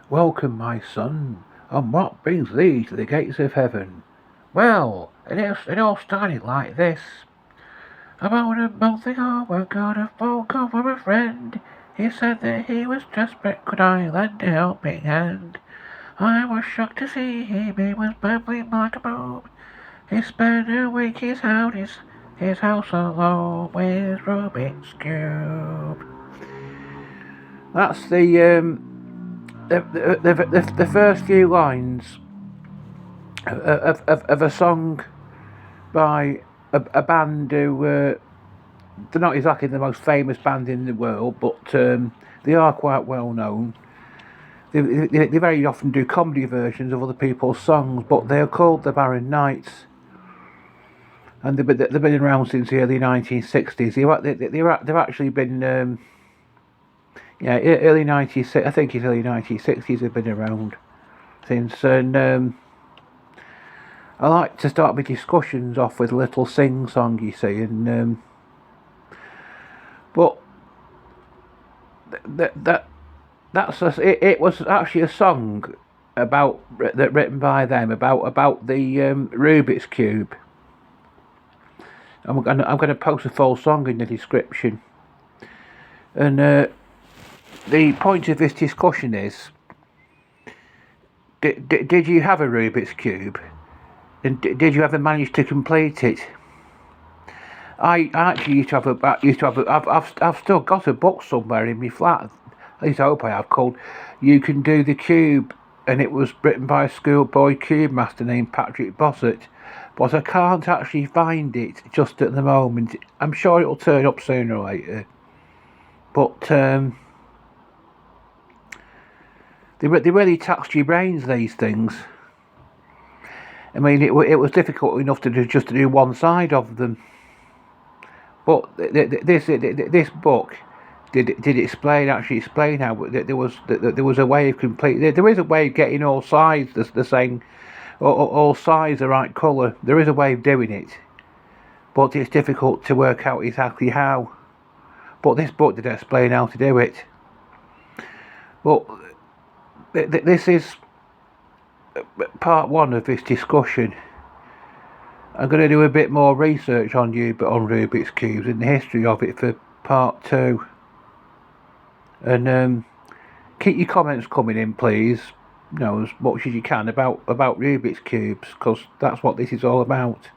Welcome, my son, and what brings thee to the gates of heaven? Well, it all started like this. About a month ago, I got a phone call from a friend. He said that he was desperate, could I lend a helping hand? I was shocked to see he was babbling like a boob. He spent a week his house alone with Rubik's Cube. That's the first few lines of a song by a band who they're not exactly the most famous band in the world, but they are quite well known. They very often do comedy versions of other people's songs, but they're called the Barren Knights, and they've been around since the early 1960s. They've actually been early 96. I think it's early 1960s. They've been around since, and I like to start my discussions off with a little sing song, you see, and but it was actually a song written by them about the Rubik's Cube. I'm gonna post a full song in the description, and the point of this discussion is: did you have a Rubik's Cube, and did you ever manage to complete it? I actually used to have I've still got a book somewhere in my flat. At least I hope I have, called "You Can Do the Cube," and it was written by a schoolboy cube master named Patrick Bossett. But I can't actually find it just at the moment. I'm sure it'll turn up sooner or later. But they really taxed your brains, these things. I mean, it was difficult enough to do one side of them. But this book did explain how there was a way of there is a way of getting all sides the same, all sides the right colour. There is a way of doing it, but it's difficult to work out exactly how. But this book did explain how to do it. But this is part one of this discussion. I'm going to do a bit more research on Rubik's Cubes and the history of it for part two. And keep your comments coming in, please. As much as you can about Rubik's Cubes, because that's what this is all about.